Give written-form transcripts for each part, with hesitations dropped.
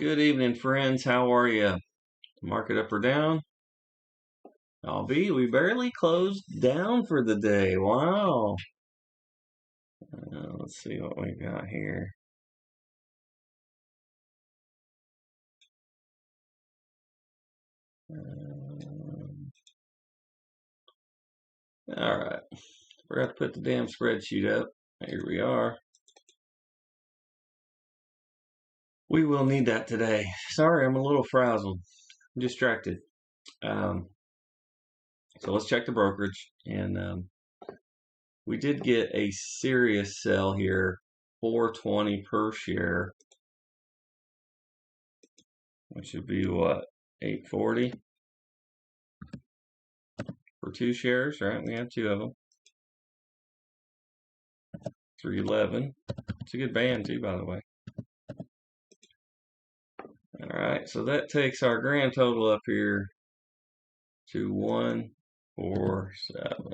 Good evening, friends. How are you? Market up or down? We barely closed down for the day. Wow. Let's see what we got here. All right. Forgot to put the damn spreadsheet up. Here we are. We will need that today. Sorry, I'm a little frazzled. I'm distracted. So let's check the brokerage. And we did get a serious sell here, $4.20 per share, which would be what, $8.40 for 2 shares, right? We have 2 of them. $3.11. It's a good band too, by the way. All right, so that takes our grand total up here to 147.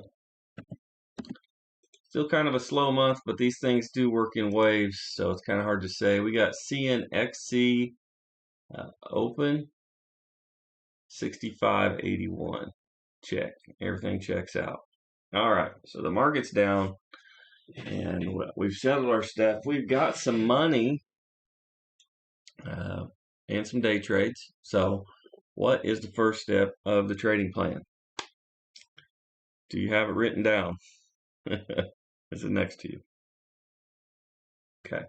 Still kind of a slow month, but these things do work in waves, so it's kind of hard to say. We got CNXC open 65.81. Check. Everything checks out. All right, so the market's down, and we've settled our stuff. We've got some money and some day trades. So what is the first step of the trading plan? Do you have it written down? Is it next to you? Okay.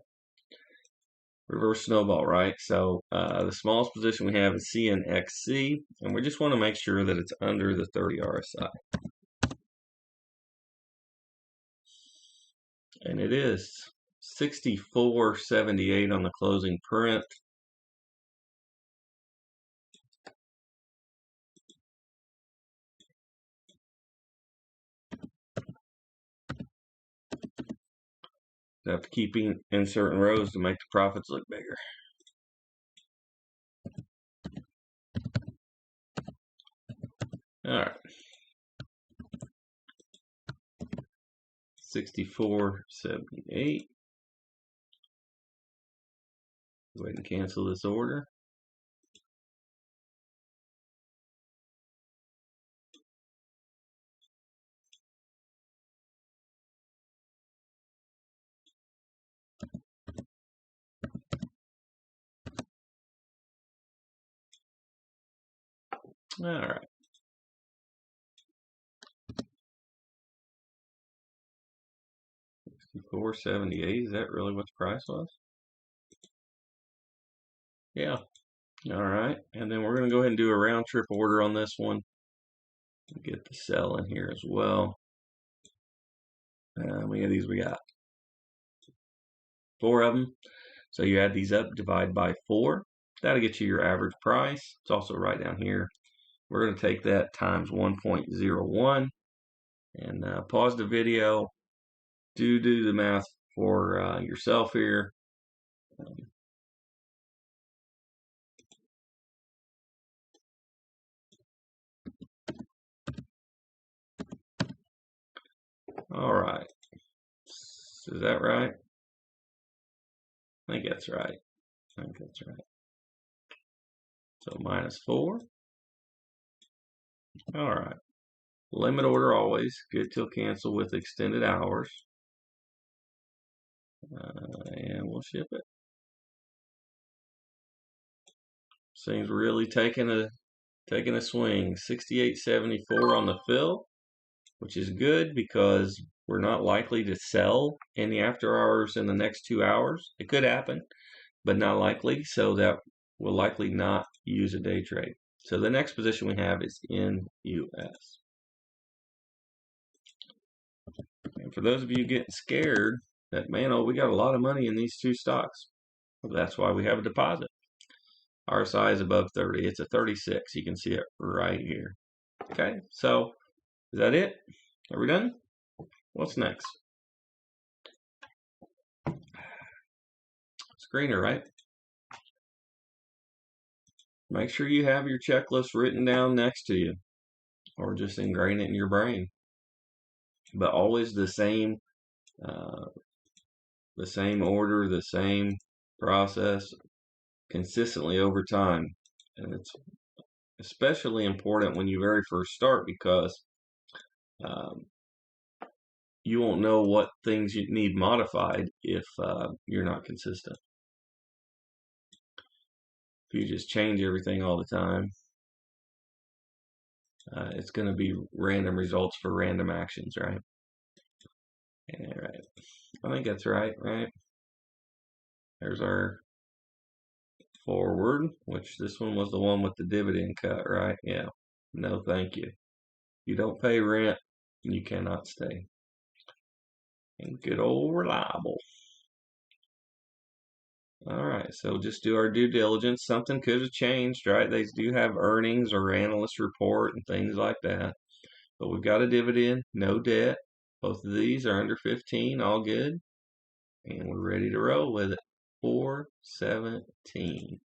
Reverse snowball, right? So the smallest position we have is CNXC, and we just want to make sure that it's under the 30 RSI. And it is 64.78 on the closing print. You have to keep in certain rows to make the profits look bigger. All right. 64.78. Go ahead and cancel this order. All right. $64.78. Is that really what the price was? Yeah. All right. And then we're going to go ahead and do a round trip order on this one. Get the sell in here as well. We got 4 of them. So you add these up, divide by 4. That'll get you your average price. It's also right down here. We're going to take that times 1.01 and pause the video. Do the math for yourself here. All right. Is that right? I think that's right. So -4. All right. Limit order always. Good till cancel with extended hours. And we'll ship it. This thing's really taking a swing. 68.74 on the fill, which is good because we're not likely to sell in the after hours in the next 2 hours. It could happen, but not likely. So that will likely not use a day trade. So the next position we have is in US. And for those of you getting scared that, man, oh, we got a lot of money in these 2 stocks. Well, that's why we have a deposit. RSI is above 30. It's a 36. You can see it right here. Okay, so is that it? Are we done? What's next? Screener, right? Make sure you have your checklist written down next to you, or just ingrain it in your brain. But always the same order, the same process. consistently over time. And it's especially important when you very first start because um, you won't know what things you need modified if you're not consistent. If you just change everything all the time, it's going to be random results for random actions, right? All right. I think that's right? There's our forward, which this one was the one with the dividend cut, right? Yeah. No, thank you. You don't pay rent, you cannot stay. And good old reliable. All right, so just do our due diligence. Something could have changed, right? They do have earnings or analyst report and things like that. But we've got a dividend, no debt. Both of these are under 15, all good. And we're ready to roll with it. 417.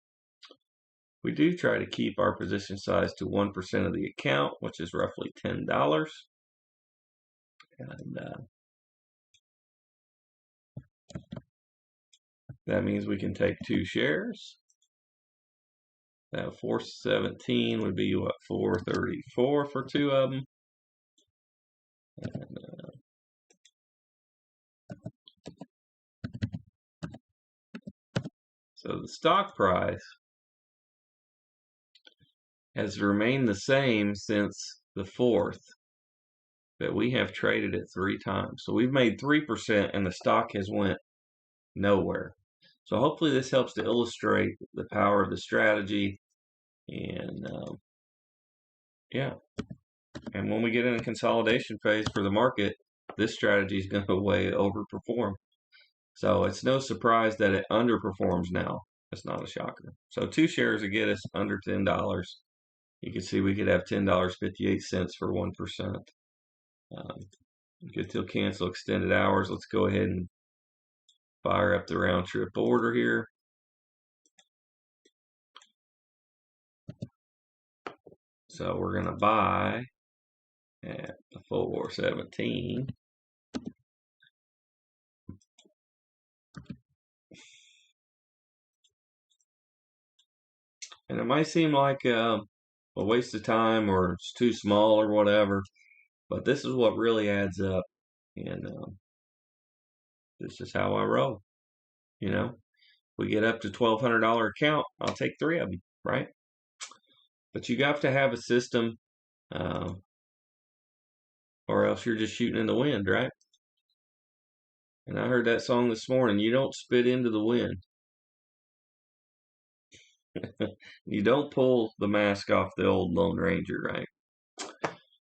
We do try to keep our position size to 1% of the account, which is roughly $10. And that means we can take 2 shares. That 417 would be what, 434 for 2 of them. And, so the stock price has remained the same since the 4th, but we have traded it 3 times. So we've made 3% and the stock has went nowhere. So hopefully this helps to illustrate the power of the strategy. And yeah, and when we get in a consolidation phase for the market, this strategy is going to way overperform. So it's no surprise that it underperforms now. It's not a shocker. So 2 shares to get us under $10. You can see we could have $10.58 for 1%. Good till cancel extended hours. Let's go ahead and fire up the round trip order here. So we're going to buy at the 417. And it might seem like a waste of time or it's too small or whatever, but this is what really adds up. And this is how I roll. You know, we get up to $1,200 account, I'll take 3 of them, right? But you have to have a system, or else you're just shooting in the wind, right? And I heard that song this morning. You don't spit into the wind. You don't pull the mask off the old Lone Ranger, right?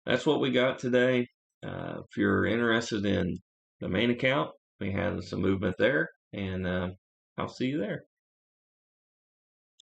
That's what we got today. If you're interested in the main account, we had some movement there, and I'll see you there.